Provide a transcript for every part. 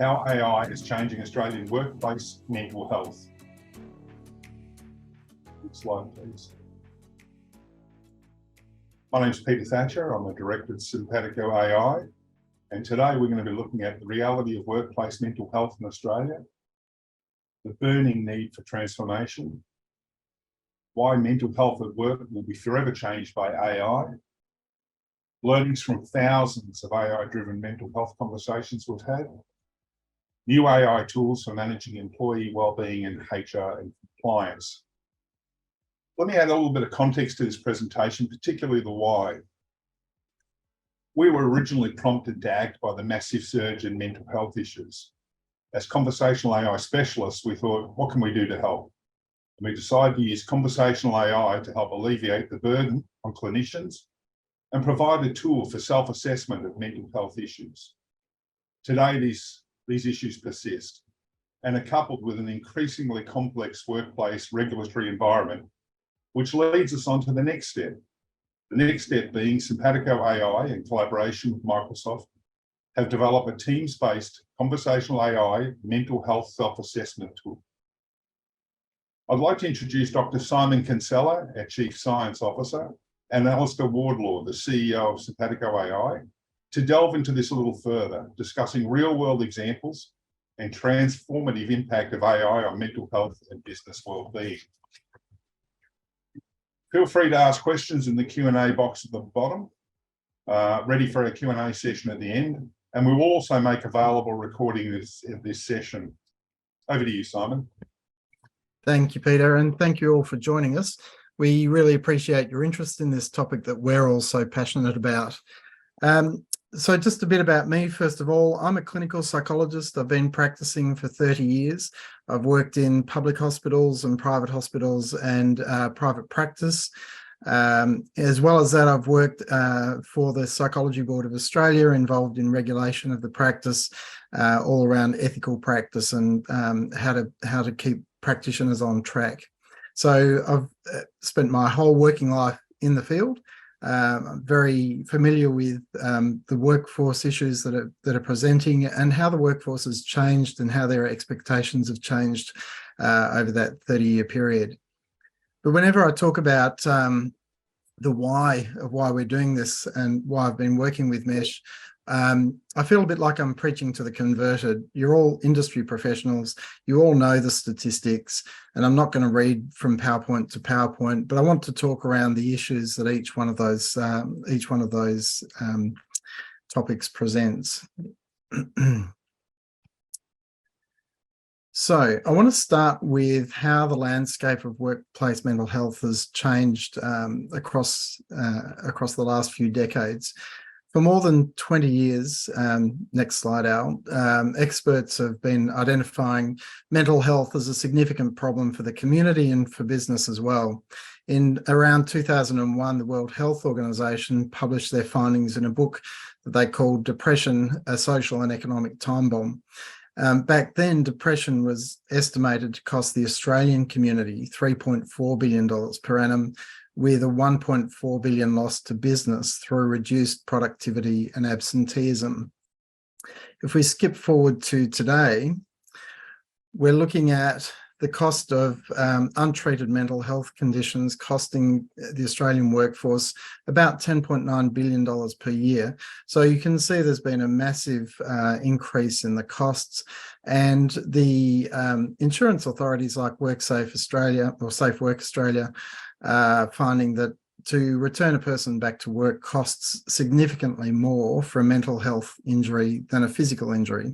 how AI is changing Australian workplace mental health. Next slide, please. My name's Peter Thatcher. I'm the director of Simpatico Ai, and today we're going to be looking at the reality of workplace mental health in Australia, the burning need for transformation, why mental health at work will be forever changed by AI, learnings from thousands of AI-driven mental health conversations we've had, new AI tools for managing employee wellbeing and HR and compliance. Let me add a little bit of context to this presentation, particularly the why. We were originally prompted to act by the massive surge in mental health issues. As conversational AI specialists, we thought, what can we do to help? And we decided to use conversational AI to help alleviate the burden on clinicians and provide a tool for self-assessment of mental health issues. Today, these issues persist and are coupled with an increasingly complex workplace regulatory environment, which leads us on to the next step. The next step being Simpatico AI, in collaboration with Microsoft, have developed a Teams-based conversational AI mental health self-assessment tool. I'd like to introduce Dr. Simon Kinsella, our Chief Science Officer, and Alistair Wardlaw, the CEO of Simpatico AI, to delve into this a little further, discussing real-world examples and transformative impact of AI on mental health and business well-being. Feel free to ask questions in the Q&A box at the bottom, ready for a Q&A session at the end, and we will also make available recording of this session. Over to you, Simon. Thank you, Peter, and thank you all for joining us. We really appreciate your interest in this topic that we're all so passionate about. So just a bit about me, first of all. I'm a clinical psychologist. I've been practicing for 30 years. I've worked in public hospitals and private hospitals and private practice. As well as that, I've worked for the Psychology Board of Australia, involved in regulation of the practice, all around ethical practice and how to keep practitioners on track. So I've spent my whole working life in the field. I'm very familiar with the workforce issues that are presenting and how the workforce has changed and how their expectations have changed over that 30-year period. But whenever I talk about the why of why we're doing this and why I've been working with Mesh, I feel a bit like I'm preaching to the converted. You're all industry professionals. You all know the statistics, and I'm not going to read from PowerPoint to PowerPoint, but I want to talk around the issues that each one of those topics presents. So I want to start with how the landscape of workplace mental health has changed across the last few decades. For more than 20 years, next slide, Al, experts have been identifying mental health as a significant problem for the community and for business as well. In around 2001, the World Health Organization published their findings in a book that they called Depression, a Social and Economic Time Bomb. Back then, depression was estimated to cost the Australian community $3.4 billion per annum, with a $1.4 billion loss to business through reduced productivity and absenteeism. If we skip forward to today, we're looking at the cost of untreated mental health conditions costing the Australian workforce about $10.9 billion per year. So you can see there's been a massive increase in the costs, and the insurance authorities like WorkSafe Australia or Safe Work Australia finding that to return a person back to work costs significantly more for a mental health injury than a physical injury.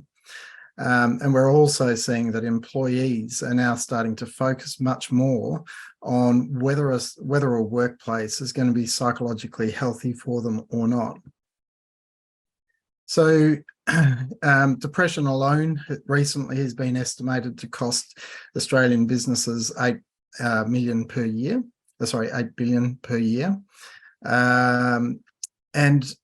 And we're also seeing that employees are now starting to focus much more on whether a workplace is going to be psychologically healthy for them or not. So depression alone recently has been estimated to cost Australian businesses $8 billion per year. And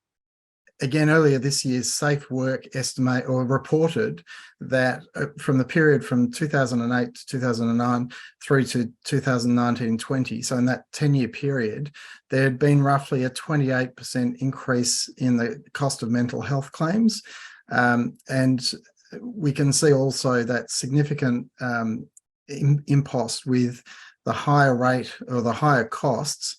again, earlier this year, Safe Work reported that from the period from 2008 to 2009 through to 2019-20, so in that 10-year period, there had been roughly a 28% increase in the cost of mental health claims, and we can see also that significant impost with the higher rate or the higher costs,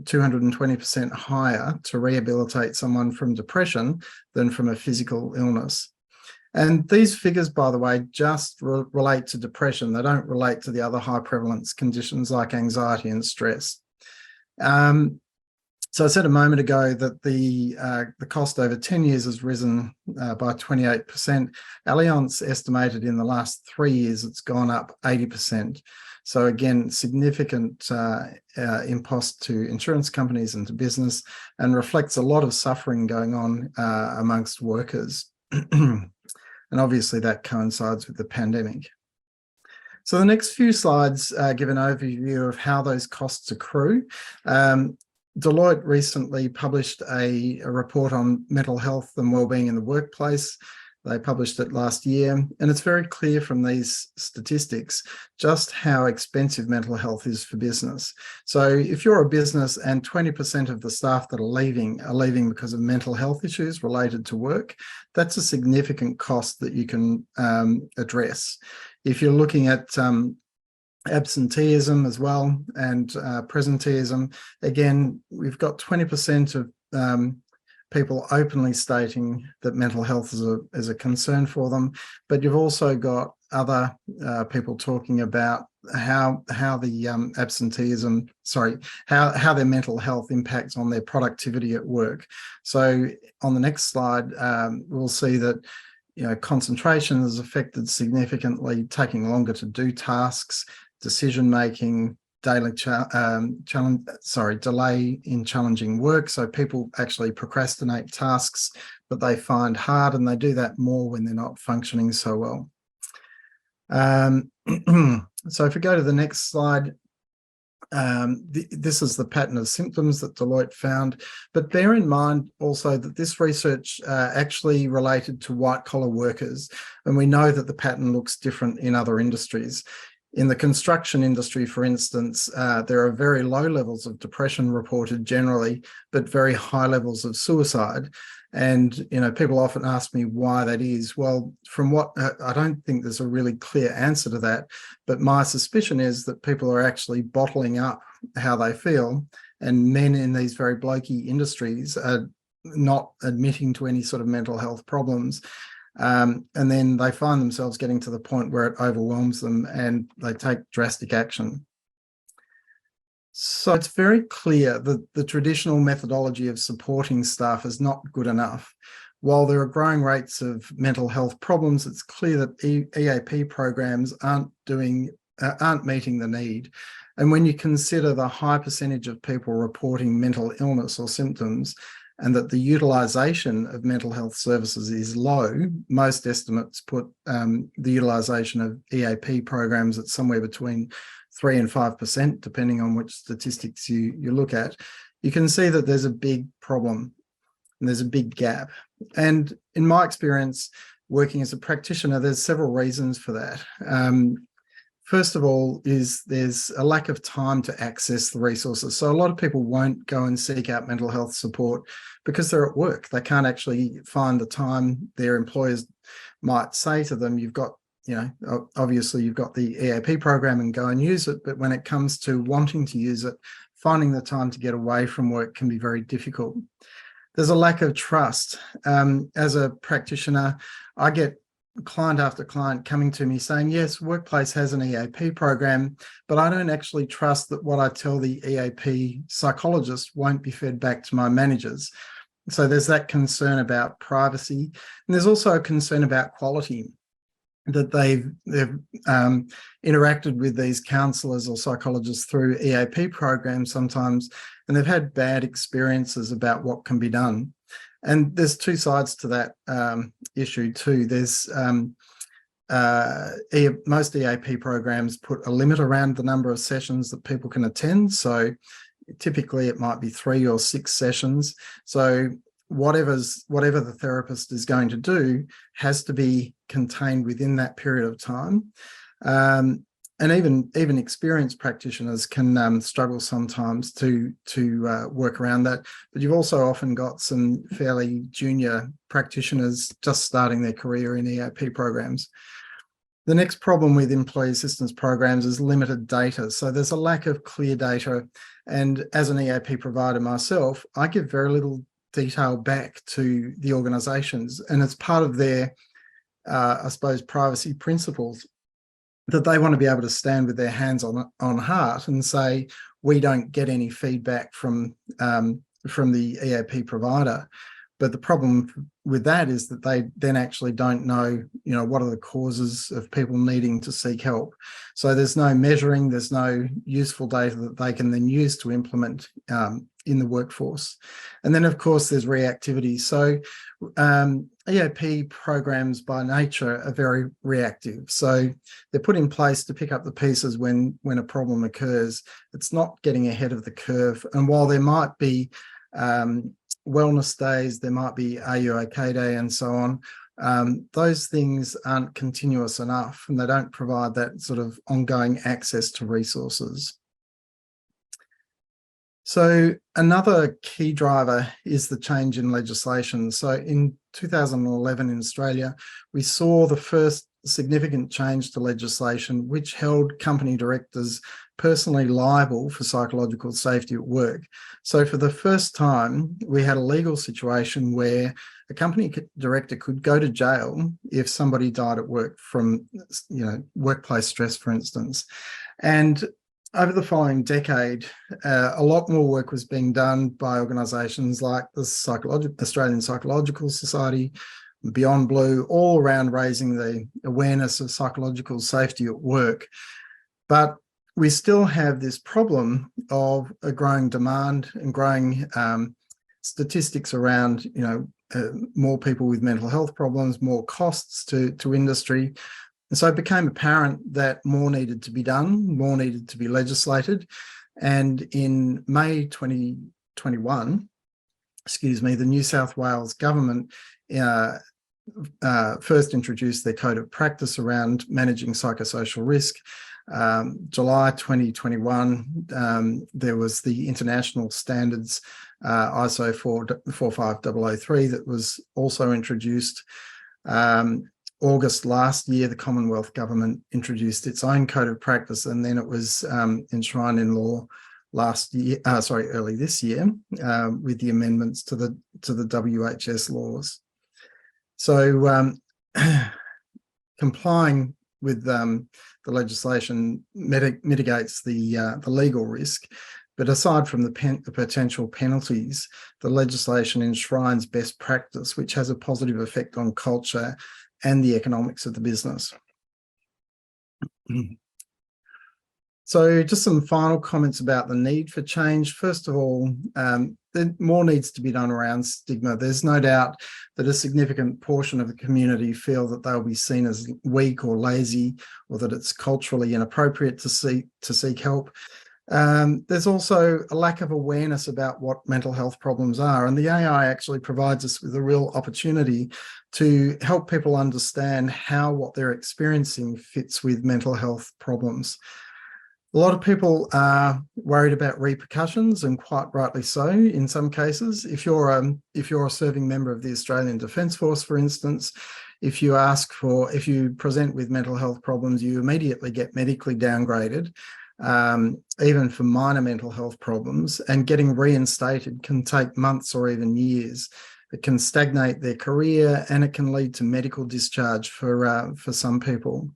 220% higher to rehabilitate someone from depression than from a physical illness. And these figures, by the way, just relate to depression. They don't relate to the other high prevalence conditions like anxiety and stress. So I said a moment ago that the cost over 10 years has risen by 28%. Allianz estimated in the last 3 years it's gone up 80%. So again, significant impost to insurance companies and to business, and reflects a lot of suffering going on amongst workers. And obviously that coincides with the pandemic. So the next few slides give an overview of how those costs accrue. Deloitte recently published a report on mental health and wellbeing in the workplace. They published it last year, and it's very clear from these statistics just how expensive mental health is for business. So if you're a business and 20% of the staff that are leaving because of mental health issues related to work, that's a significant cost that you can address. If you're looking at absenteeism as well and presenteeism, again, we've got 20% of people openly stating that mental health is a concern for them, but you've also got other people talking about how the absenteeism, how their mental health impacts on their productivity at work. So on the next slide, we'll see that concentration is affected significantly, taking longer to do tasks, decision-making, delay in challenging work. So people actually procrastinate tasks that they find hard, and they do that more when they're not functioning so well. So if we go to the next slide, this is the pattern of symptoms that Deloitte found, but bear in mind also that this research actually related to white-collar workers, and we know that the pattern looks different in other industries. In the construction industry, for instance, there are very low levels of depression reported generally, but very high levels of suicide. And, people often ask me why that is. Well, from what I don't think there's a really clear answer to that, but my suspicion is that people are actually bottling up how they feel, and men in these very blokey industries are not admitting to any sort of mental health problems. And then they find themselves getting to the point where it overwhelms them and they take drastic action. So it's very clear that the traditional methodology of supporting staff is not good enough. While there are growing rates of mental health problems, it's clear that EAP programs aren't meeting the need. And when you consider the high percentage of people reporting mental illness or symptoms, and that the utilisation of mental health services is low, most estimates put the utilisation of EAP programs at somewhere between 3 and 5%, depending on which statistics you look at, you can see that there's a big problem and there's a big gap. And in my experience, working as a practitioner, there's several reasons for that. First of all, there's a lack of time to access the resources. So a lot of people won't go and seek out mental health support because they're at work. They can't actually find the time. Their employers might say to them, you've got, obviously you've got the EAP program and go and use it. But when it comes to wanting to use it, finding the time to get away from work can be very difficult. There's a lack of trust. As a practitioner, I get client after client coming to me saying, yes, workplace has an EAP program, but I don't actually trust that what I tell the EAP psychologist won't be fed back to my managers. So there's that concern about privacy. And there's also a concern about quality, that they've interacted with these counsellors or psychologists through EAP programs sometimes, and they've had bad experiences about what can be done. And there's two sides to that issue too. There's most EAP programs put a limit around the number of sessions that people can attend. So typically it might be 3 or 6 sessions. So whatever the therapist is going to do has to be contained within that period of time. and even experienced practitioners can struggle sometimes to work around that. But you've also often got some fairly junior practitioners just starting their career in EAP programs. The next problem with employee assistance programs is limited data. So there's a lack of clear data. And as an EAP provider myself, I give very little detail back to the organisations, and it's part of their, I suppose, privacy principles, that they want to be able to stand with their hands on heart and say, we don't get any feedback from the EAP provider. But the problem with that is that they then actually don't know, what are the causes of people needing to seek help. So there's no measuring, there's no useful data that they can then use to implement in the workforce. And then, of course, there's reactivity. So EAP programs by nature are very reactive. So they're put in place to pick up the pieces when a problem occurs. It's not getting ahead of the curve. And while there might be wellness days, there might be Are You OK Day and so on, those things aren't continuous enough, and they don't provide that sort of ongoing access to resources. So another key driver is the change in legislation. So in 2011 in Australia, we saw the first significant change to legislation which held company directors personally liable for psychological safety at work. So for the first time, we had a legal situation where a company director could go to jail if somebody died at work from, workplace stress, for instance. And over the following decade, a lot more work was being done by organisations like the Australian Psychological Society, Beyond Blue, all around raising the awareness of psychological safety at work. But we still have this problem of a growing demand and growing statistics around, more people with mental health problems, more costs to industry. And so it became apparent that more needed to be done, more needed to be legislated. And in May 2021, the New South Wales government first introduced their code of practice around managing psychosocial risk. July 2021, there was the international standards, ISO 45003, that was also introduced. August last year, the Commonwealth Government introduced its own code of practice, and then it was enshrined in law early this year, with the amendments to the WHS laws. So complying with the legislation mitigates the legal risk. But aside from the potential penalties, the legislation enshrines best practice, which has a positive effect on culture and the economics of the business. So just some final comments about the need for change. First of all, more needs to be done around stigma. There's no doubt that a significant portion of the community feel that they'll be seen as weak or lazy, or that it's culturally inappropriate to seek help. There's also a lack of awareness about what mental health problems are, and the AI actually provides us with a real opportunity to help people understand how what they're experiencing fits with mental health problems. A lot of people are worried about repercussions, and quite rightly so in some cases. If you're a serving member of the Australian Defence Force, for instance, if you present with mental health problems, you immediately get medically downgraded, even for minor mental health problems, and getting reinstated can take months or even years. It can stagnate their career, and it can lead to medical discharge for some people.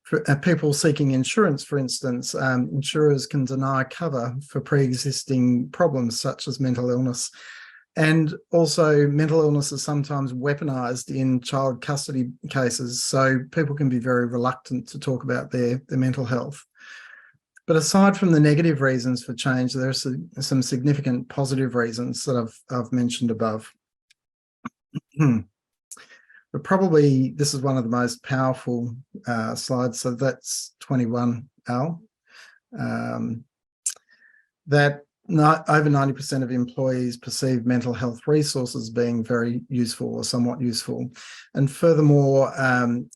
For people seeking insurance, for instance, insurers can deny cover for pre-existing problems such as mental illness. And also mental illness is sometimes weaponised in child custody cases, so people can be very reluctant to talk about their mental health. But aside from the negative reasons for change, there are some significant positive reasons that I've mentioned above. But probably this is one of the most powerful slides. So that's 21, Al. That over 90% of employees perceive mental health resources being very useful or somewhat useful. And furthermore,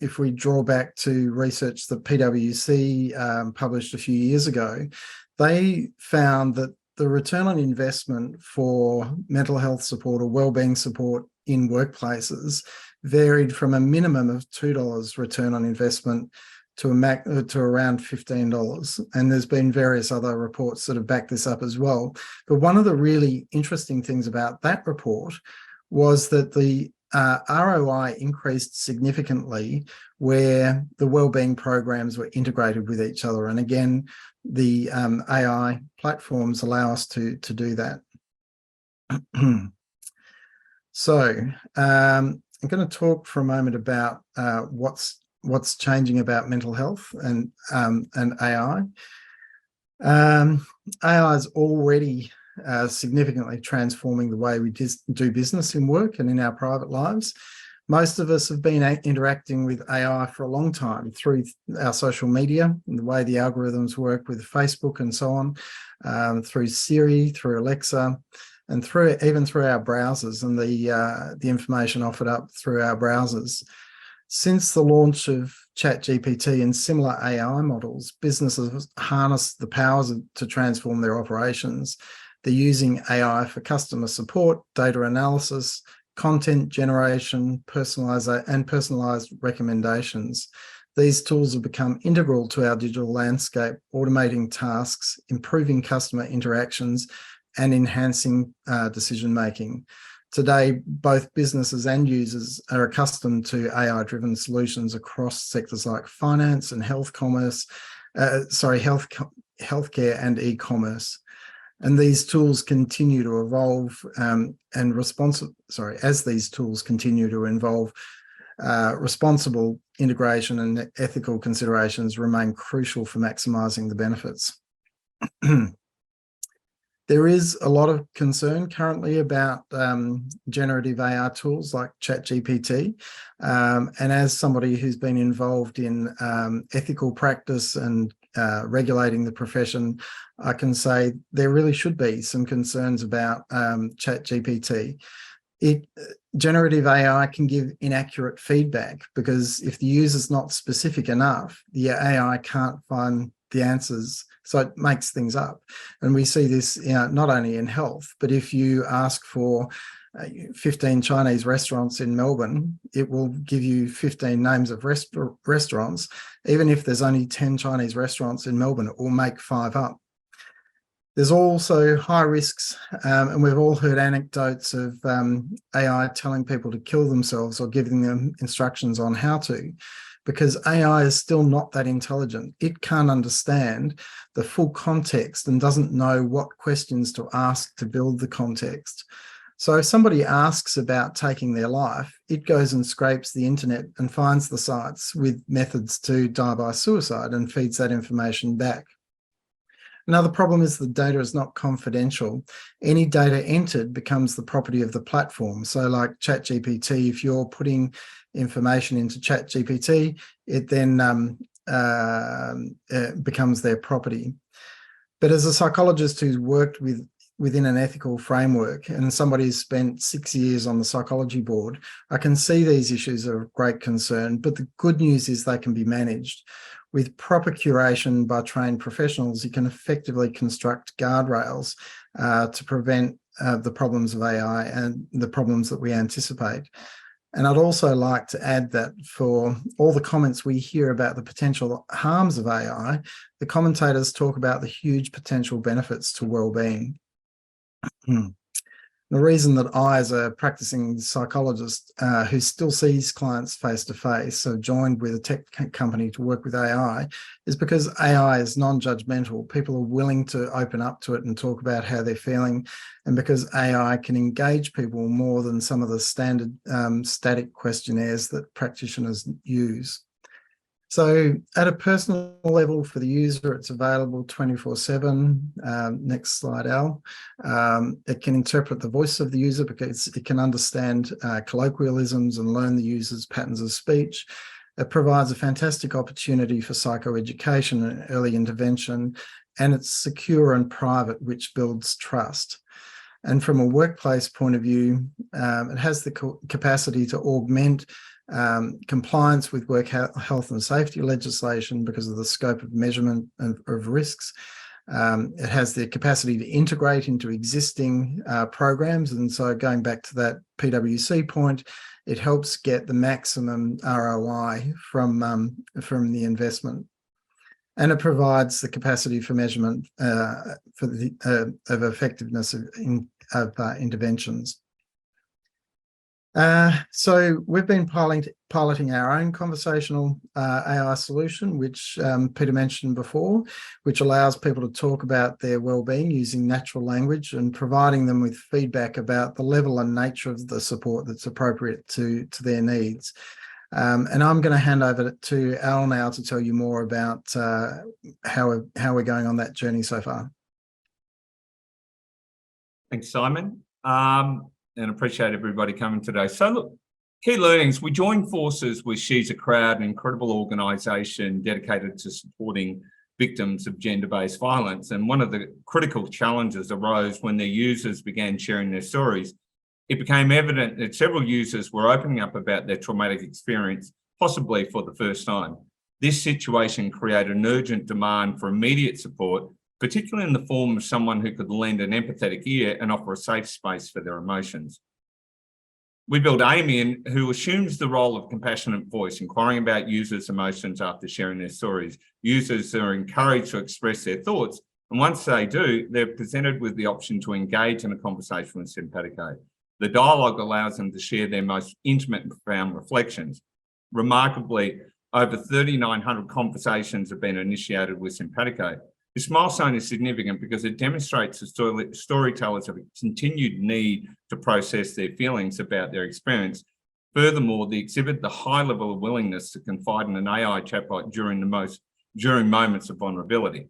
if we draw back to research that PwC published a few years ago, they found that the return on investment for mental health support or wellbeing support in workplaces varied from a minimum of $2 return on investment to around $15. And there's been various other reports that have backed this up as well. But one of the really interesting things about that report was that the ROI increased significantly where the wellbeing programs were integrated with each other. And again, the AI platforms allow us to do that. So I'm going to talk for a moment about what's changing about mental health and AI. AI is already significantly transforming the way we do business in work and in our private lives. Most of us have been interacting with AI for a long time through our social media and the way the algorithms work with Facebook and so on, through Siri, through Alexa, and even through our browsers and the information offered up through our browsers. Since the launch of ChatGPT and similar AI models, businesses harness the powers to transform their operations. They're using AI for customer support, data analysis, content generation, personalized recommendations. These tools have become integral to our digital landscape, automating tasks, improving customer interactions, and enhancing decision-making. Today, both businesses and users are accustomed to AI-driven solutions across sectors like finance and healthcare and e-commerce. And these tools continue to evolve as these tools continue to evolve, responsible integration and ethical considerations remain crucial for maximizing the benefits. There is a lot of concern currently about generative AI tools like ChatGPT. And as somebody who's been involved in ethical practice and regulating the profession, I can say there really should be some concerns about ChatGPT. Generative AI can give inaccurate feedback because if the user's not specific enough, the AI can't find the answers. So it makes things up. And we see this not only in health, but if you ask for 15 Chinese restaurants in Melbourne, it will give you 15 names of restaurants. Even if there's only 10 Chinese restaurants in Melbourne, it will make 5 up. There's also high risks, and we've all heard anecdotes of AI telling people to kill themselves or giving them instructions on how to, because AI is still not that intelligent. It can't understand the full context and doesn't know what questions to ask to build the context. So if somebody asks about taking their life, it goes and scrapes the internet and finds the sites with methods to die by suicide and feeds that information back. Another problem is the data is not confidential. Any data entered becomes the property of the platform. So like ChatGPT, if you're putting information into ChatGPT, it then becomes their property. But as a psychologist who's worked within an ethical framework and somebody who's spent 6 years on the psychology board, I can see these issues are of great concern, but the good news is they can be managed. With proper curation by trained professionals, you can effectively construct guardrails to prevent the problems of AI and the problems that we anticipate. And I'd also like to add that for all the comments we hear about the potential harms of AI, the commentators talk about the huge potential benefits to well-being. The reason that I, as a practicing psychologist who still sees clients face-to-face, so joined with a tech company to work with AI, is because AI is non-judgmental. People are willing to open up to it and talk about how they're feeling, and because AI can engage people more than some of the standard static questionnaires that practitioners use. So at a personal level for the user, it's available 24/7. Next slide, Al. It can interpret the voice of the user because it can understand colloquialisms and learn the user's patterns of speech. It provides a fantastic opportunity for psychoeducation and early intervention. and it's secure and private, which builds trust. And from a workplace point of view, it has the capacity to augment compliance with work health and safety legislation because of the scope of measurement of risks. It has the capacity to integrate into existing programs. And so going back to that PwC point, it helps get the maximum ROI from the investment. And it provides the capacity for measurement of effectiveness of interventions. So we've been piloting our own conversational AI solution, which Peter mentioned before, which allows people to talk about their well-being using natural language and providing them with feedback about the level and nature of the support that's appropriate to their needs. And I'm going to hand over to Al now to tell you more about how we're going on that journey so far. Thanks, Simon. And appreciate everybody coming today. So look, key learnings. We joined forces with She's a Crowd, an incredible organisation dedicated to supporting victims of gender-based violence. And one of the critical challenges arose when their users began sharing their stories. It became evident that several users were opening up about their traumatic experience, possibly for the first time. This situation created an urgent demand for immediate support, particularly in the form of someone who could lend an empathetic ear and offer a safe space for their emotions. We built Amy, who assumes the role of compassionate voice, inquiring about users' emotions after sharing their stories. Users are encouraged to express their thoughts, and once they do, they're presented with the option to engage in a conversation with Simpatico Ai. The dialogue allows them to share their most intimate and profound reflections. Remarkably, over 3,900 conversations have been initiated with Simpatico Ai. This milestone is significant because it demonstrates the storytellers have a continued need to process their feelings about their experience. Furthermore, they exhibit the high level of willingness to confide in an AI chatbot during moments of vulnerability.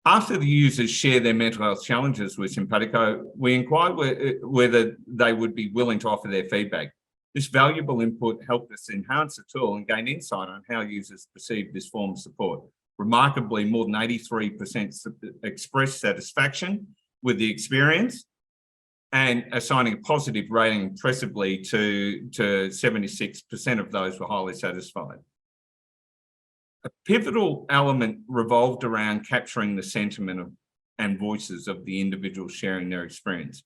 After the users share their mental health challenges with Simpatico, we inquired whether they would be willing to offer their feedback. This valuable input helped us enhance the tool and gain insight on how users perceive this form of support. Remarkably, more than 83% expressed satisfaction with the experience and assigning a positive rating impressively to 76% of those were highly satisfied. A pivotal element revolved around capturing the sentiment and voices of the individuals sharing their experience.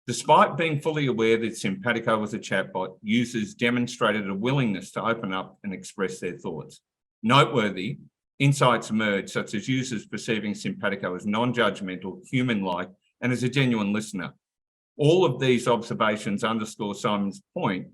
Despite being fully aware that Simpatico was a chatbot, users demonstrated a willingness to open up and express their thoughts. Noteworthy insights emerged, such as users perceiving Simpatico as non-judgmental, human-like, and as a genuine listener. All of these observations underscore Simon's point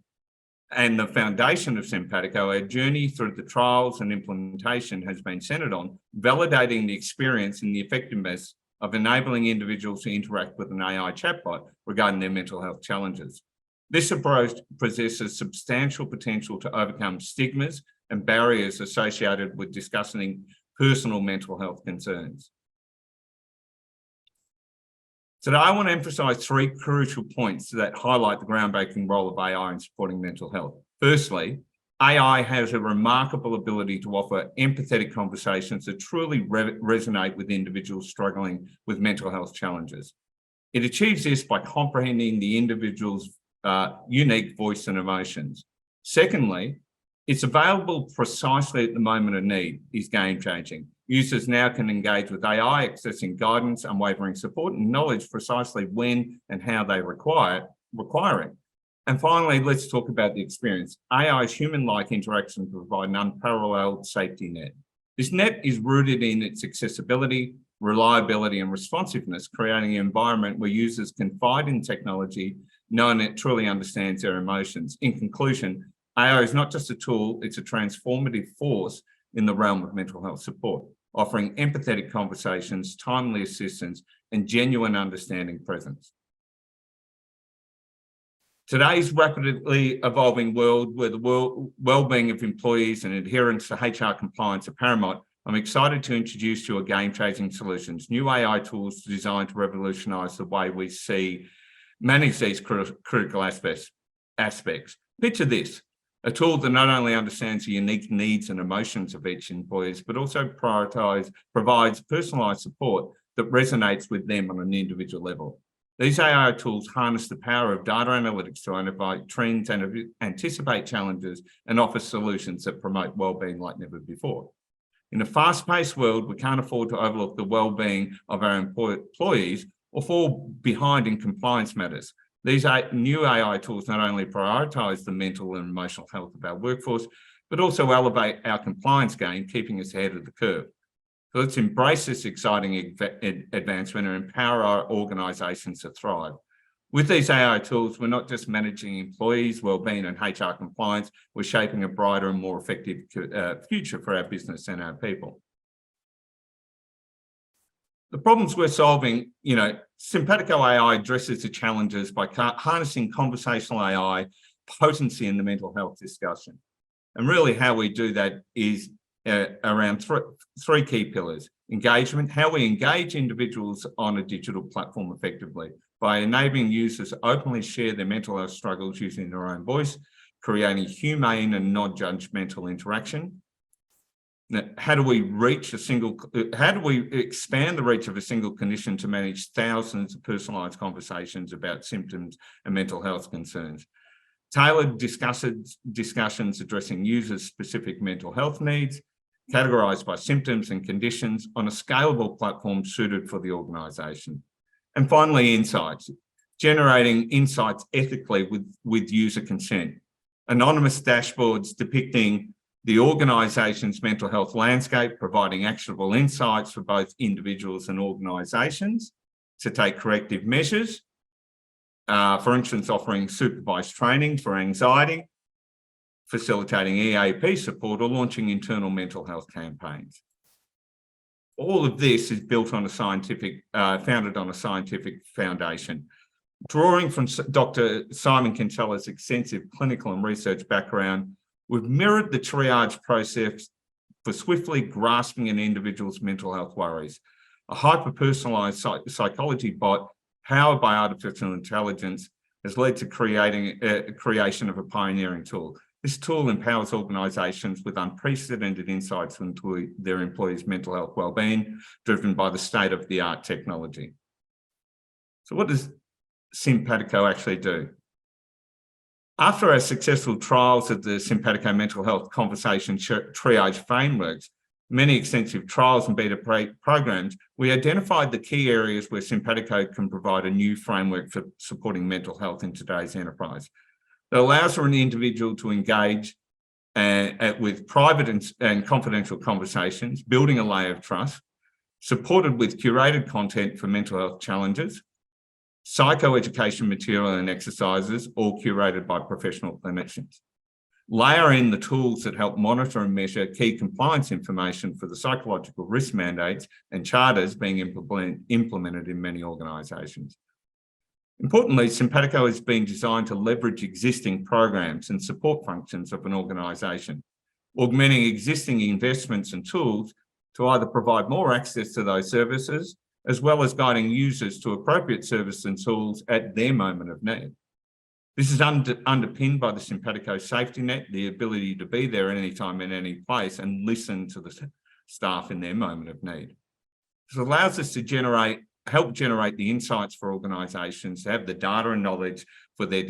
and the foundation of Simpatico. Our journey through the trials and implementation has been centered on validating the experience and the effectiveness of enabling individuals to interact with an AI chatbot regarding their mental health challenges. This approach possesses substantial potential to overcome stigmas and barriers associated with discussing personal mental health concerns. Today, I want to emphasise three crucial points that highlight the groundbreaking role of AI in supporting mental health. Firstly, AI has a remarkable ability to offer empathetic conversations that truly resonate with individuals struggling with mental health challenges. It achieves this by comprehending the individual's unique voice and emotions. Secondly, it's available precisely at the moment of need, is game-changing. Users now can engage with AI, accessing guidance, unwavering support, and knowledge precisely when and how they require it. And finally, let's talk about the experience. AI's human-like interaction provide an unparalleled safety net. This net is rooted in its accessibility, reliability, and responsiveness, creating an environment where users confide in technology, knowing it truly understands their emotions. In conclusion, AI is not just a tool, it's a transformative force in the realm of mental health support, offering empathetic conversations, timely assistance, and genuine understanding presence. Today's rapidly evolving world, where the well-being of employees and adherence to HR compliance are paramount, I'm excited to introduce you a game-changing solutions, new AI tools designed to revolutionise the way we manage these critical aspects. Picture this. A tool that not only understands the unique needs and emotions of each employee, but also provides personalised support that resonates with them on an individual level. These AI tools harness the power of data analytics to identify trends and anticipate challenges and offer solutions that promote wellbeing like never before. In a fast-paced world, we can't afford to overlook the wellbeing of our employees or fall behind in compliance matters. These new AI tools not only prioritise the mental and emotional health of our workforce, but also elevate our compliance game, keeping us ahead of the curve. So let's embrace this exciting advancement and empower our organisations to thrive. With these AI tools, we're not just managing employees' wellbeing and HR compliance, we're shaping a brighter and more effective future for our business and our people. The problems we're solving, Simpatico AI addresses the challenges by harnessing conversational AI potency in the mental health discussion. And really how we do that is around three key pillars: engagement, how we engage individuals on a digital platform effectively by enabling users to openly share their mental health struggles using their own voice, creating humane and non-judgmental interaction. Now, how do we expand the reach of a single clinician to manage thousands of personalised conversations about symptoms and mental health concerns? Tailored discussions addressing users' specific mental health needs, categorised by symptoms and conditions on a scalable platform suited for the organisation. And finally, insights, generating insights ethically with user consent. Anonymous dashboards depicting the organisation's mental health landscape, providing actionable insights for both individuals and organisations to take corrective measures. For instance, offering supervised training for anxiety, facilitating EAP support, or launching internal mental health campaigns. All of this is built on founded on a scientific foundation. Drawing from Dr. Simon Kinsella's extensive clinical and research background, we've mirrored the triage process for swiftly grasping an individual's mental health worries. A hyper-personalised psychology bot powered by artificial intelligence has led to creation of a pioneering tool. This tool empowers organisations with unprecedented insights into their employees' mental health wellbeing, driven by the state-of-the-art technology. So what does Simpatico actually do? After our successful trials of the Simpatico mental health conversation triage frameworks, many extensive trials and beta programs, we identified the key areas where Simpatico can provide a new framework for supporting mental health in today's enterprise. It allows for an individual to engage with private and confidential conversations, building a layer of trust, supported with curated content for mental health challenges, psychoeducation material and exercises, all curated by professional clinicians. Layer in the tools that help monitor and measure key compliance information for the psychological risk mandates and charters being implemented in many organisations. Importantly, Simpatico has been designed to leverage existing programs and support functions of an organisation, augmenting existing investments and tools to either provide more access to those services, as well as guiding users to appropriate services and tools at their moment of need. This is underpinned by the Simpatico safety net, the ability to be there at any time in any place and listen to the staff in their moment of need. This allows us to help generate the insights for organisations to have the data and knowledge for their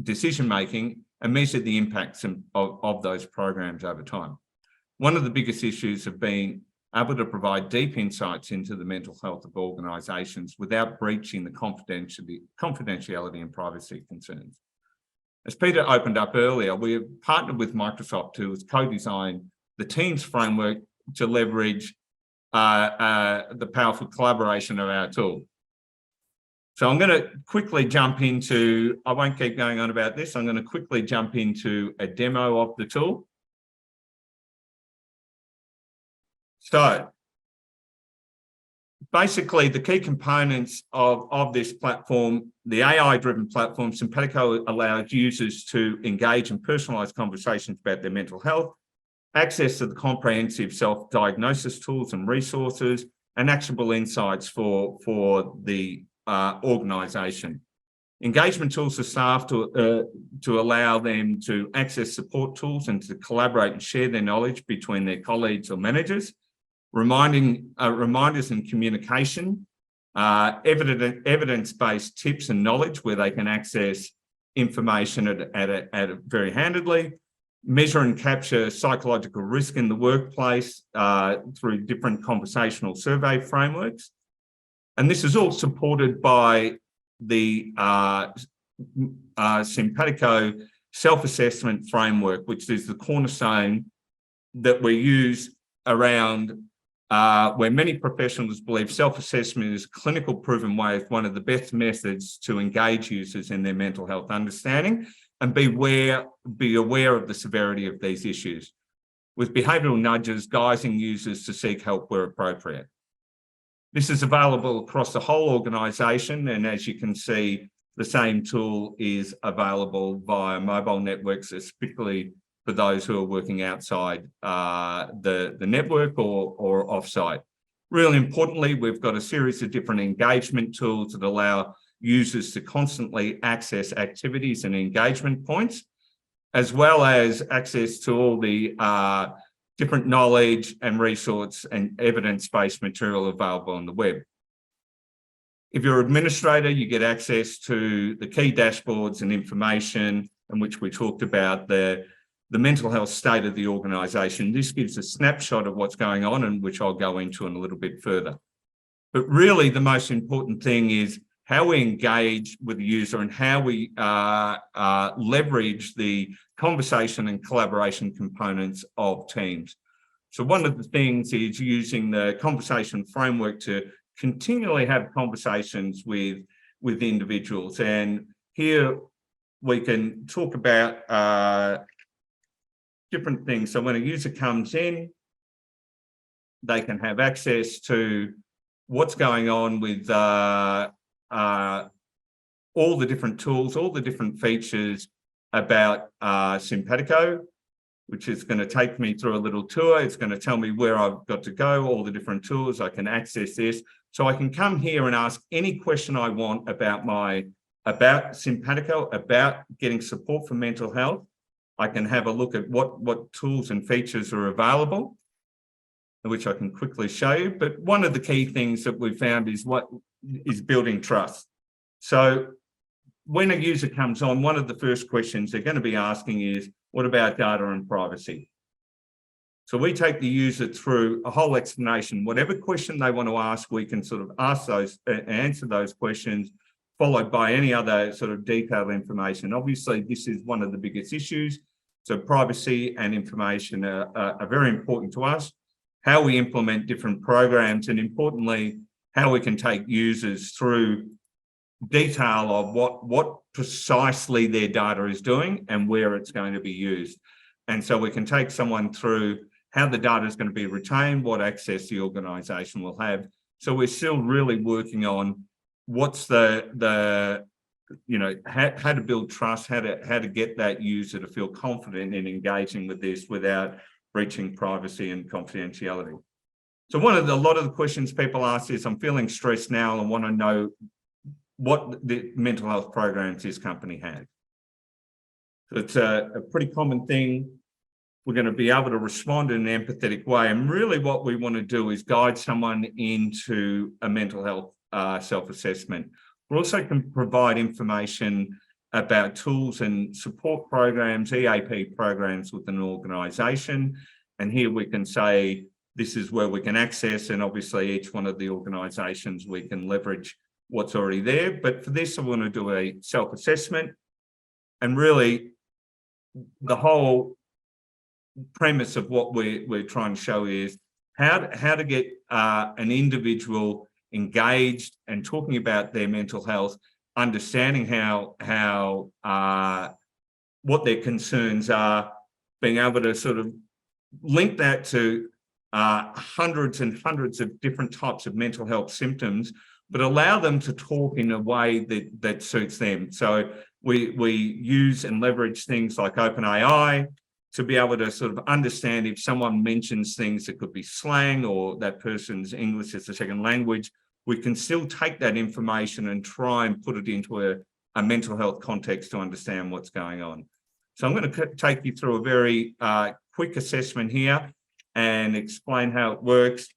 decision-making, and measure the impacts of those programs over time. One of the biggest issues of being able to provide deep insights into the mental health of organisations without breaching the confidentiality and privacy concerns. As Peter opened up earlier, we have partnered with Microsoft to co-design the Teams framework to leverage the powerful collaboration of our tool. So I'm going to quickly jump into, I won't keep going on about this, I'm going to quickly jump into a demo of the tool. So basically the key components of this platform, the AI-driven platform, Simpatico allows users to engage in personalised conversations about their mental health, access to the comprehensive self-diagnosis tools and resources, and actionable insights for the organisation. Engagement tools for staff to allow them to access support tools and to collaborate and share their knowledge between their colleagues or managers. Reminders and communication, evidence-based tips and knowledge where they can access information very handedly. Measure and capture psychological risk in the workplace through different conversational survey frameworks. And this is all supported by the Simpatico self-assessment framework, which is the cornerstone that we use around where many professionals believe self-assessment is a clinical proven way of one of the best methods to engage users in their mental health understanding and be aware of the severity of these issues, with behavioural nudges guiding users to seek help where appropriate. This is available across the whole organisation, and as you can see, the same tool is available via mobile networks, especially for those who are working outside the network or offsite. Really importantly, we've got a series of different engagement tools that allow users to constantly access activities and engagement points, as well as access to all the different knowledge and resource and evidence-based material available on the web. If you're an administrator, you get access to the key dashboards and information in which we talked about the mental health state of the organisation. This gives a snapshot of what's going on, and which I'll go into in a little bit further. But really, the most important thing is how we engage with the user and how we leverage the conversation and collaboration components of teams. So one of the things is using the conversation framework to continually have conversations with individuals. And here we can talk about different things. So when a user comes in, they can have access to what's going on with all the different tools, all the different features about Simpatico, which is going to take me through a little tour. It's going to tell me where I've got to go, all the different tools. I can access this. So I can come here and ask any question I want about Simpatico, about getting support for mental health. I can have a look at what tools and features are available, which I can quickly show you. But one of the key things that we found is building trust. So when a user comes on, one of the first questions they're going to be asking is, what about data and privacy? So we take the user through a whole explanation. Whatever question they want to ask, we can sort of answer those questions, followed by any other sort of detailed information. Obviously, this is one of the biggest issues. So privacy and information are very important to us. How we implement different programs, and importantly, how we can take users through detail of what precisely their data is doing and where it's going to be used. And so we can take someone through how the data is going to be retained, what access the organisation will have. So we're still really working on what's how to build trust, how to get that user to feel confident in engaging with this without breaching privacy and confidentiality. So a lot of the questions people ask is, I'm feeling stressed now and want to know what the mental health programs this company has. So it's a pretty common thing. We're going to be able to respond in an empathetic way. And really what we want to do is guide someone into a mental health self-assessment. We also can provide information about tools and support programs, EAP programs within an organisation. And here we can say, this is where we can access, and obviously each one of the organisations we can leverage what's already there. But for this, I want to do a self-assessment. And really, the whole premise of what we're trying to show is how to get an individual engaged and talking about their mental health, understanding what their concerns are, being able to sort of link that to hundreds and hundreds of different types of mental health symptoms, but allow them to talk in a way that suits them. So we use and leverage things like OpenAI to be able to sort of understand if someone mentions things that could be slang or that person's English as a second language, we can still take that information and try and put it into a mental health context to understand what's going on. So I'm going to take you through a very quick assessment here and explain how it works.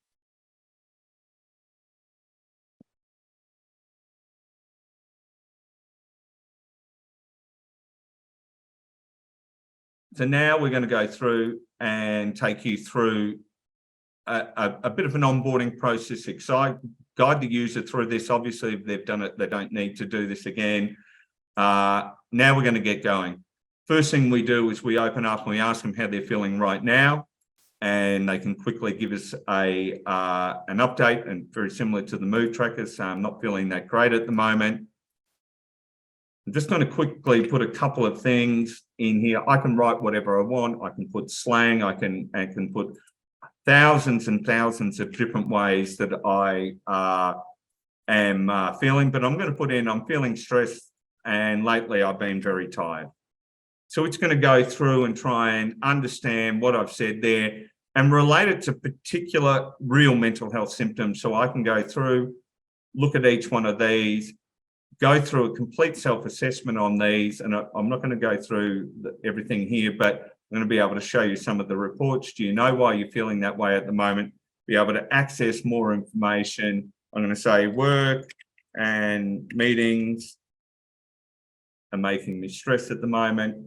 So now we're going to go through and take you through a bit of an onboarding process, guide the user through this. Obviously, if they've done it, they don't need to do this again. Now we're going to get going. First thing we do is we open up and we ask them how they're feeling right now, and they can quickly give us an update, and very similar to the mood trackers. I'm not feeling that great at the moment. I'm just going to quickly put a couple of things in here. I can write whatever I want. I can put slang. I can put thousands and thousands of different ways that I am feeling, but I'm going to put in, I'm feeling stressed, and lately I've been very tired. So it's going to go through and try and understand what I've said there and relate it to particular real mental health symptoms. So I can go through, look at each one of these, go through a complete self-assessment on these, and I'm not going to go through everything here, but I'm going to be able to show you some of the reports. Do you know why you're feeling that way at the moment? Be able to access more information. I'm going to say work and meetings are making me stressed at the moment.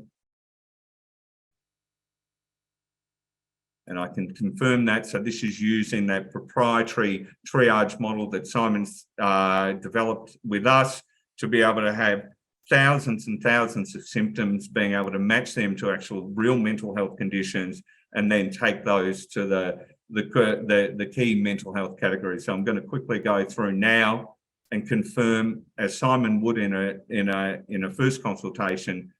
And I can confirm that. So this is using that proprietary triage model that Simon's developed with us to be able to have thousands and thousands of symptoms, being able to match them to actual real mental health conditions, and then take those to the key mental health categories. So I'm going to quickly go through now and confirm, as Simon would in a first consultation,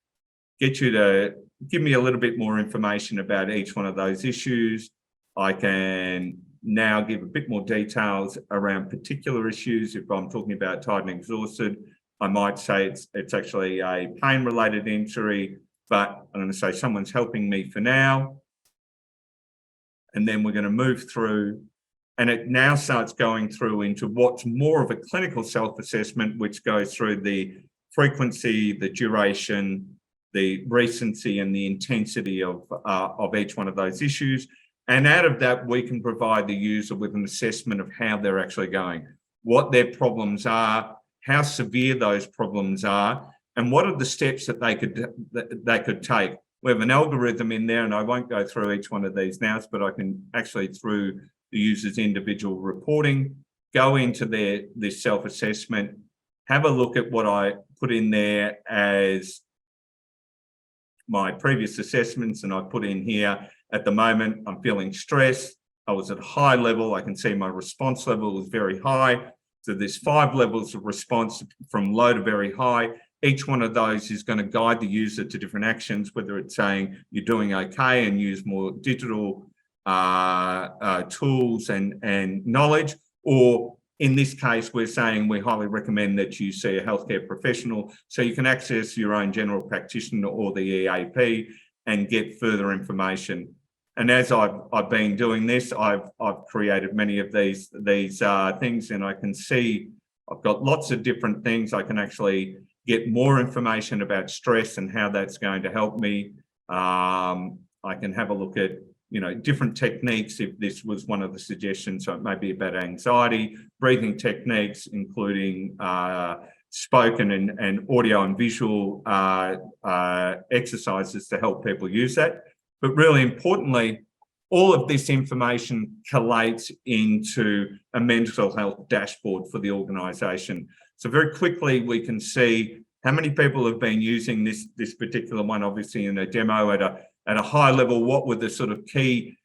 get you to give me a little bit more information about each one of those issues. I can now give a bit more details around particular issues. If I'm talking about tired and exhausted, I might say it's actually a pain-related injury, but I'm going to say someone's helping me for now. And then we're going to move through, and it now starts going through into what's more of a clinical self-assessment, which goes through the frequency, the duration, the recency, and the intensity of each one of those issues. And out of that, we can provide the user with an assessment of how they're actually going, what their problems are, how severe those problems are, and what are the steps that they could take. We have an algorithm in there, and I won't go through each one of these now, but I can actually, through the user's individual reporting, go into this self-assessment, have a look at what I put in there as my previous assessments, and I put in here, at the moment, I'm feeling stressed. I was at a high level. I can see my response level was very high. So there's 5 levels of response from low to very high. Each one of those is going to guide the user to different actions, whether it's saying you're doing okay and use more digital tools and knowledge, or in this case, we're saying we highly recommend that you see a healthcare professional so you can access your own general practitioner or the EAP and get further information. And as I've been doing this, I've created many of these things, and I can see I've got lots of different things. I can actually get more information about stress and how that's going to help me. I can have a look at different techniques if this was one of the suggestions. So it may be about anxiety, breathing techniques, including spoken and audio and visual exercises to help people use that. But really importantly, all of this information collates into a mental health dashboard for the organisation. So very quickly, we can see how many people have been using this particular one, obviously in a demo at a high level. What were the sort of key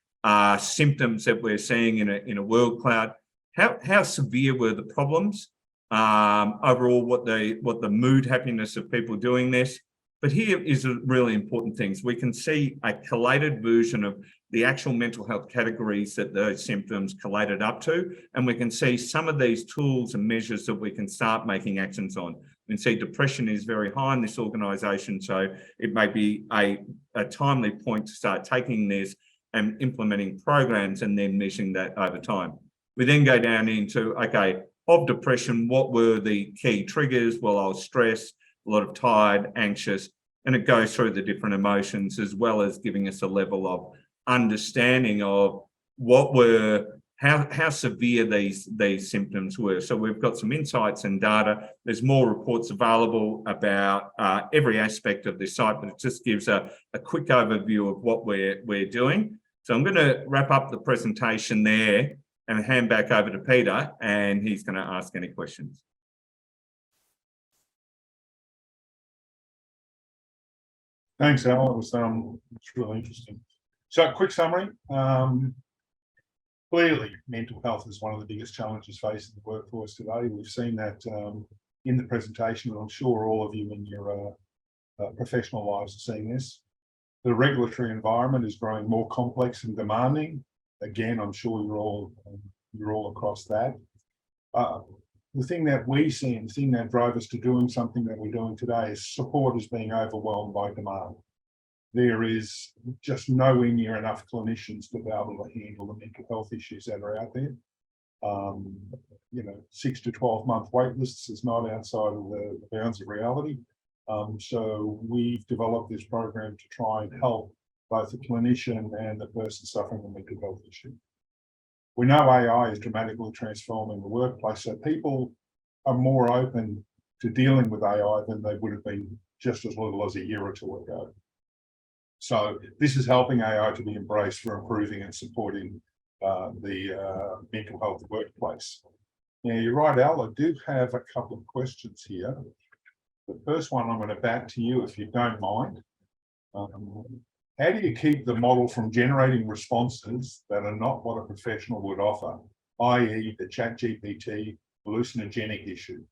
symptoms that we're seeing in a world cloud? How severe were the problems? Overall, what the mood, happiness of people doing this. But here is a really important thing. We can see a collated version of the actual mental health categories that those symptoms collated up to. And we can see some of these tools and measures that we can start making actions on. We can see depression is very high in this organisation, so it may be a timely point to start taking this and implementing programs and then measuring that over time. We then go down into, okay, of depression, what were the key triggers? Well, I was stressed. a lot of tired, anxious, and it goes through the different emotions as well as giving us a level of understanding of how severe these symptoms were. So we've got some insights and data. There's more reports available about every aspect of this site, but it just gives a quick overview of what we're doing. So I'm going to wrap up the presentation there and hand back over to Peter, and he's going to ask any questions. Thanks, Al. It's really interesting. So, quick summary. Clearly, mental health is one of the biggest challenges facing the workforce today. We've seen that in the presentation, and I'm sure all of you in your professional lives are seeing this. The regulatory environment is growing more complex and demanding. Again, I'm sure you're all across that. The thing that we see and the thing that drove us to doing something that we're doing today is support is being overwhelmed by demand. There is just nowhere near enough clinicians to be able to handle the mental health issues that are out there. 6 to 12 month wait lists is not outside of the bounds of reality. So we've developed this program to try and help both the clinician and the person suffering a mental health issue. We know AI is dramatically transforming the workplace, so people are more open to dealing with AI than they would have been just as little as a year or two ago. So this is helping AI to be embraced for improving and supporting the mental health workplace. Now, you're right, Al, I do have a couple of questions here. The first one I'm going to bat to you, if you don't mind. How do you keep the model from generating responses that are not what a professional would offer, i.e. the ChatGPT hallucinogenic issue?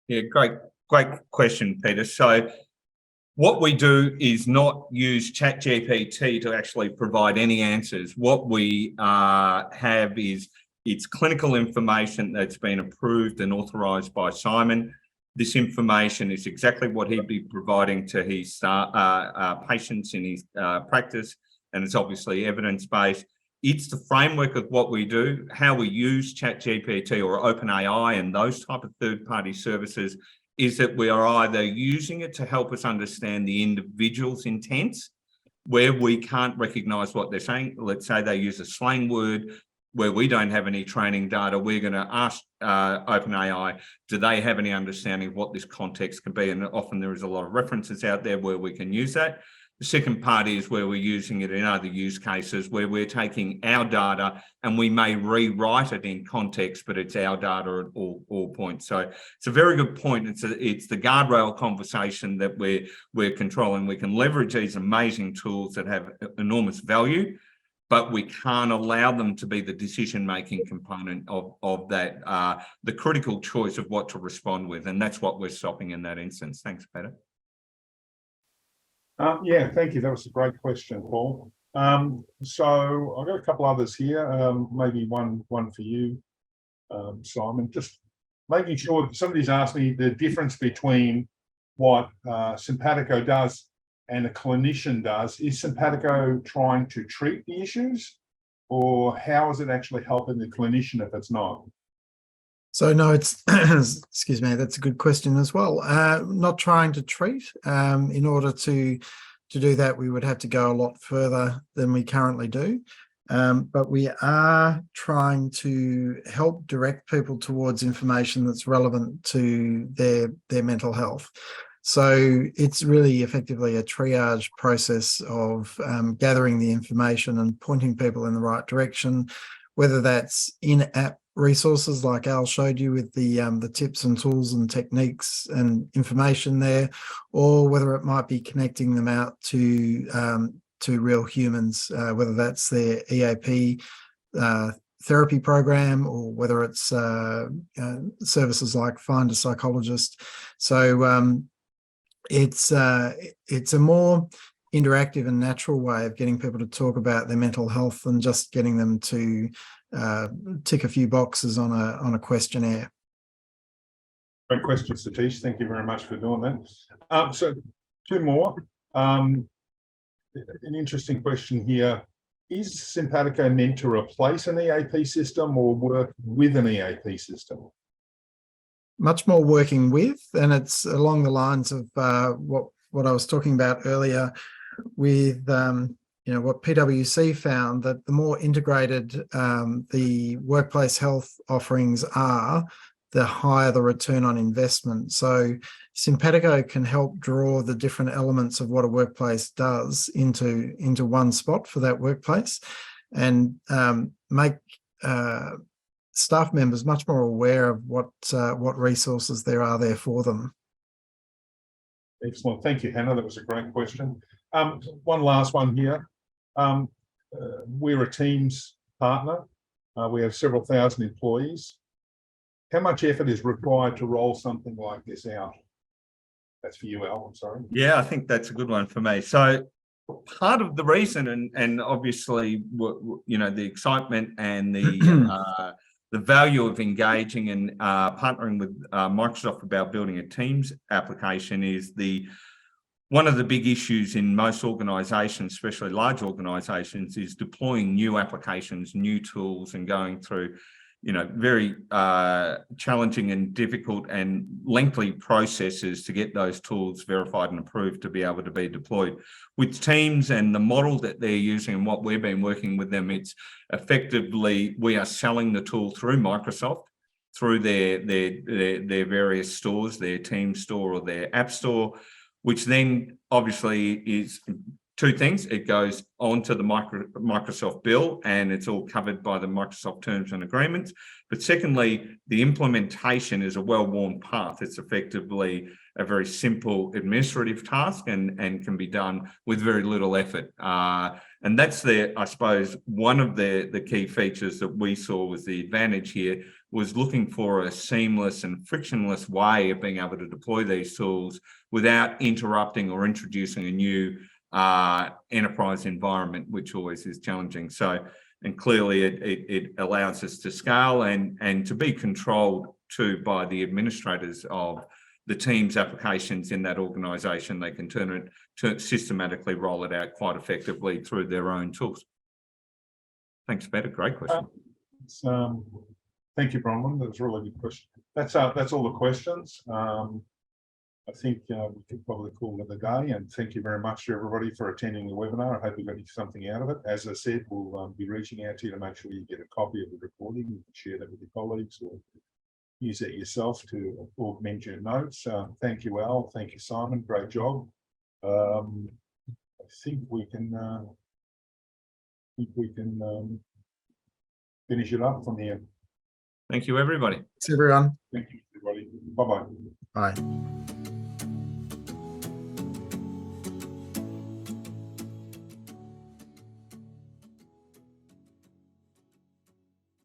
Yeah, great question, Peter. So what we do is not use ChatGPT to actually provide any answers. What we have is it's clinical information that's been approved and authorised by Simon. This information is exactly what he'd be providing to his patients in his practice, and it's obviously evidence-based. It's the framework of what we do, how we use ChatGPT or OpenAI and those type of third-party services, is that we are either using it to help us understand the individual's intents, where we can't recognise what they're saying. Let's say they use a slang word, where we don't have any training data, we're going to ask OpenAI, do they have any understanding of what this context can be? And often there is a lot of references out there where we can use that. The second part is where we're using it in other use cases where we're taking our data and we may rewrite it in context, but it's our data at all points. So it's a very good point. It's the guardrail conversation that we're controlling. We can leverage these amazing tools that have enormous value, but we can't allow them to be the decision-making component of that, the critical choice of what to respond with. And that's what we're stopping in that instance. Thanks, Peter. Yeah, thank you. That was a great question, Paul. So I've got a couple others here, maybe one for you, Simon. Just making sure somebody's asked me the difference between what Simpatico does and a clinician does. Is Simpatico trying to treat the issues, or how is it actually helping the clinician if it's not? So no, it's excuse me, that's a good question as well. Not trying to treat. In order to do that, we would have to go a lot further than we currently do. But we are trying to help direct people towards information that's relevant to their mental health. So it's really effectively a triage process of gathering the information and pointing people in the right direction, whether that's in-app resources like Al showed you with the tips and tools and techniques and information there, or whether it might be connecting them out to real humans, whether that's their EAP therapy program or whether it's services like Find a Psychologist. So it's a more interactive and natural way of getting people to talk about their mental health than just getting them to tick a few boxes on a questionnaire. Great question, Satish. Thank you very much for doing that. So two more. An interesting question here. Is Simpatico meant to replace an EAP system or work with an EAP system? much more working with, and it's along the lines of what I was talking about earlier with what PwC found, that the more integrated the workplace health offerings are, the higher the return on investment. So Simpatico can help draw the different elements of what a workplace does into one spot for that workplace, and make staff members much more aware of what resources there are there for them. Excellent. Thank you, Hannah. That was a great question. One last one here. We're a Teams partner. We have several thousand employees. How much effort is required to roll something like this out? That's for you, Al. I'm sorry. Yeah, I think that's a good one for me. So part of the reason, and obviously, the excitement and the value of engaging and partnering with Microsoft about building a Teams application is one of the big issues in most organisations, especially large organisations, is deploying new applications, new tools, and going through, very challenging and difficult and lengthy processes to get those tools verified and approved to be able to be deployed. With Teams and the model that they're using and what we've been working with them, it's effectively we are selling the tool through Microsoft, through their various stores, their Teams store or their App Store, which then obviously is two things. It goes onto the Microsoft bill and it's all covered by the Microsoft terms and agreements. But secondly, the implementation is a well-worn path. It's effectively a very simple administrative task and can be done with very little effort. And that's I suppose, one of the key features that we saw was the advantage here was looking for a seamless and frictionless way of being able to deploy these tools without interrupting or introducing a new enterprise environment, which always is challenging. So, and clearly it allows us to scale and to be controlled too by the administrators of the Teams applications in that organisation. They can turn it to systematically roll it out quite effectively through their own tools. Thanks, Peter. Great question. Thank you, Bronwyn. That was a really good question. That's all the questions. I think we could probably call it a day, and thank you very much to everybody for attending the webinar. I hope you got something out of it. As I said, we'll be reaching out to you to make sure you get a copy of the recording. You can share that with your colleagues or use it yourself to augment your notes. Thank you, Al. Thank you, Simon. Great job. I think we can finish it up from here. Thank you, everybody. Thanks, everyone. Thank you, everybody. Bye-bye. Bye.